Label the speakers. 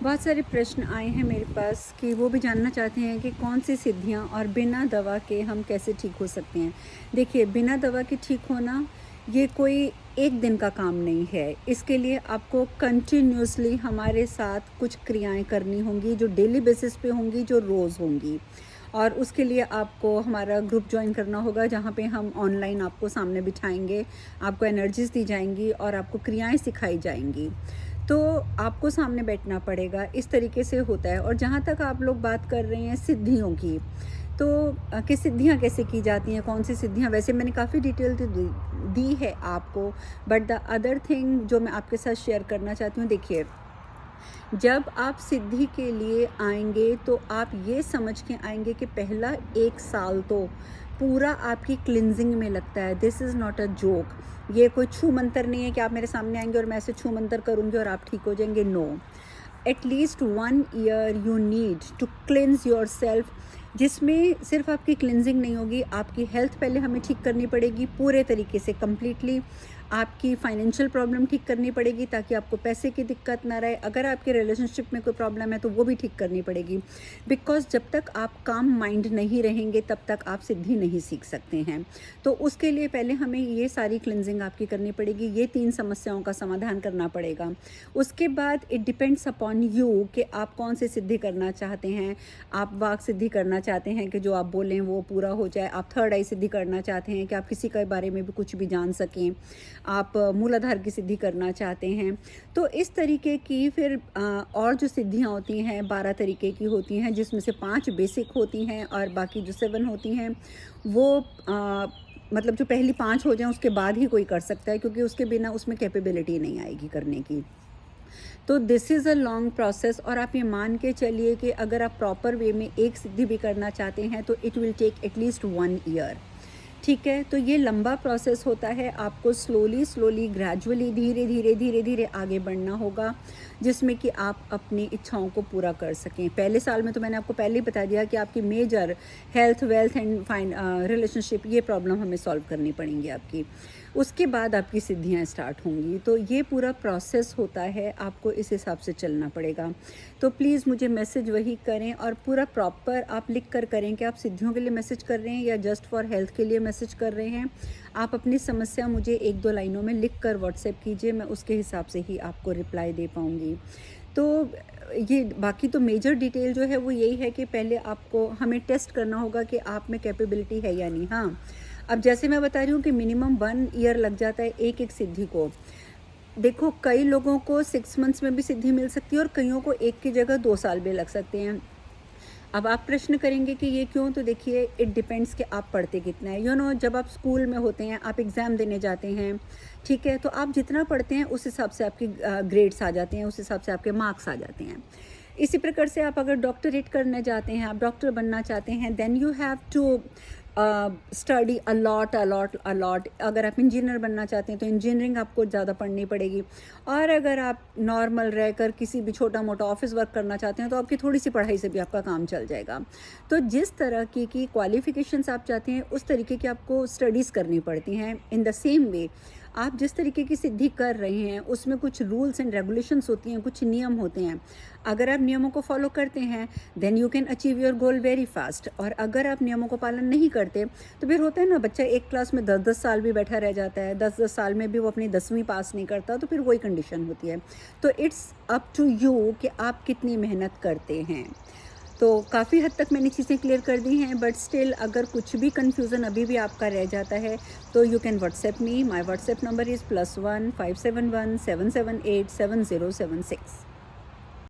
Speaker 1: बहुत सारे प्रश्न आए हैं मेरे पास कि वो भी जानना चाहते हैं कि कौन सी सिद्धियाँ और बिना दवा के हम कैसे ठीक हो सकते हैं। देखिए, बिना दवा के ठीक होना ये कोई एक दिन का काम नहीं है। इसके लिए आपको कंटिन्यूअसली हमारे साथ कुछ क्रियाएं करनी होंगी जो डेली बेसिस पे होंगी, जो रोज़ होंगी। और उसके लिए आपको हमारा ग्रुप ज्वाइन करना होगा, जहाँ पे हम ऑनलाइन आपको सामने बिठाएंगे, आपको एनर्जीज दी जाएंगी और आपको क्रियाएं सिखाई जाएंगी। तो आपको सामने बैठना पड़ेगा, इस तरीके से होता है। और जहाँ तक आप लोग बात कर रहे हैं सिद्धियों की, तो कि सिद्धियाँ कैसे की जाती हैं, कौन सी सिद्धियाँ, वैसे मैंने काफ़ी डिटेल तो दी है आपको। बट द अदर थिंग जो मैं आपके साथ शेयर करना चाहती हूँ, देखिए, जब आप सिद्धि के लिए आएंगे तो आप ये समझ के आएंगे कि पहला 1 साल तो पूरा आपकी क्लिनजिंग में लगता है। This is not a joke. ये कोई छू मंतर नहीं है कि आप मेरे सामने आएंगे और मैं ऐसे छू मंतर करूँगी और आप ठीक हो जाएंगे। No, at least 1 year you need to cleanse yourself, जिसमें सिर्फ आपकी क्लिनजिंग नहीं होगी, आपकी हेल्थ पहले हमें ठीक करनी पड़ेगी पूरे तरीके से, कम्प्लीटली। आपकी फाइनेंशियल प्रॉब्लम ठीक करनी पड़ेगी ताकि आपको पैसे की दिक्कत ना रहे। अगर आपके रिलेशनशिप में कोई प्रॉब्लम है तो वो भी ठीक करनी पड़ेगी। बिकॉज जब तक आप काम माइंड नहीं रहेंगे तब तक आप सिद्धि नहीं सीख सकते हैं। तो उसके लिए पहले हमें ये सारी क्लिनजिंग आपकी करनी पड़ेगी, ये 3 समस्याओं का समाधान करना पड़ेगा। उसके बाद इट डिपेंड्स अपॉन यू कि आप कौन सी सिद्धि करना चाहते हैं। आप वाक सिद्धि करना चाहते हैं कि जो आप बोलें वो पूरा हो जाए। आप थर्ड आई सिद्धि करना चाहते हैं कि आप किसी के बारे में भी कुछ भी जान सकें। आप मूलाधार की सिद्धि करना चाहते हैं। तो इस तरीके की फिर और जो सिद्धियां होती हैं 12 तरीके की होती हैं, जिसमें से 5 बेसिक होती हैं और बाकी जो 7 होती हैं वो मतलब जो पहली 5 हो जाएं उसके बाद ही कोई कर सकता है, क्योंकि उसके बिना उसमें कैपेबिलिटी नहीं आएगी करने की। तो this is a long process. और आप ये मान के चलिए कि अगर आप प्रॉपर वे में एक सिद्धि भी करना चाहते हैं तो it will take at least 1 year. ठीक है, तो ये लंबा प्रोसेस होता है। आपको स्लोली ग्रेजुअली धीरे धीरे आगे बढ़ना होगा, जिसमें कि आप अपनी इच्छाओं को पूरा कर सकें। पहले साल में तो मैंने आपको पहले ही बता दिया कि आपकी major health, wealth and relationship, ये प्रॉब्लम हमें सॉल्व करनी पड़ेंगी आपकी। उसके बाद आपकी सिद्धियाँ स्टार्ट होंगी। तो ये पूरा प्रोसेस होता है, आपको इस हिसाब से चलना पड़ेगा। तो प्लीज़ मुझे मैसेज वही करें और पूरा प्रॉपर आप लिख कर करें कि आप सिद्धियों के लिए मैसेज कर रहे हैं या जस्ट फॉर हेल्थ के लिए मैसेज कर रहे हैं। आप अपनी समस्या मुझे 1-2 लाइनों में लिख कर व्हाट्सएप कीजिए, मैं उसके हिसाब से ही आपको रिप्लाई दे पाऊँगी। तो ये बाकी तो मेजर डिटेल जो है वो यही है कि पहले आपको हमें टेस्ट करना होगा कि आप में कैपेबिलिटी है या नहीं। हाँ, अब जैसे मैं बता रही हूँ कि मिनिमम 1 ईयर लग जाता है एक सिद्धि को। देखो, कई लोगों को 6 मंथ्स में भी सिद्धि मिल सकती है और कईयों को एक की जगह 2 साल भी लग सकते हैं। अब आप प्रश्न करेंगे कि ये क्यों, तो देखिए, इट डिपेंड्स कि आप पढ़ते कितना है। जब आप स्कूल में होते हैं, आप एग्ज़ाम देने जाते हैं, ठीक है, तो आप जितना पढ़ते हैं उस हिसाब से आपकी ग्रेड्स आ जाते हैं, उस हिसाब से आपके मार्क्स आ जाते हैं। इसी प्रकार से आप अगर डॉक्टरेट करने जाते हैं, आप डॉक्टर बनना चाहते हैं, then you have to study a lot. अगर आप इंजीनियर बनना चाहते हैं तो इंजीनियरिंग आपको ज़्यादा पढ़नी पड़ेगी। और अगर आप नॉर्मल रहकर किसी भी छोटा मोटा ऑफिस वर्क करना चाहते हैं तो आपकी थोड़ी सी पढ़ाई से भी आपका काम चल जाएगा। तो जिस तरह की क्वालिफिकेशंस आप चाहते हैं उस तरीके की आपको स्टडीज़ करनी पड़ती हैं। इन द सेम वे आप जिस तरीके की सिद्धि कर रहे हैं उसमें कुछ रूल्स एंड रेगुलेशंस होती हैं, कुछ नियम होते हैं। अगर आप नियमों को फॉलो करते हैं then you can achieve your goal very fast. और अगर आप नियमों को पालन नहीं करते तो फिर होता है ना, बच्चा एक क्लास में 10-10 साल भी बैठा रह जाता है, 10-10 साल में भी वो अपनी 10वीं पास नहीं करता, तो फिर वही कंडीशन होती है। तो इट्स अप टू यू कि आप कितनी मेहनत करते हैं। तो काफ़ी हद तक मैंने चीज़ें क्लियर कर दी हैं, बट स्टिल अगर कुछ भी कन्फ्यूज़न अभी भी आपका रह जाता है तो you can WhatsApp me. My WhatsApp number is +1 571 778 7076।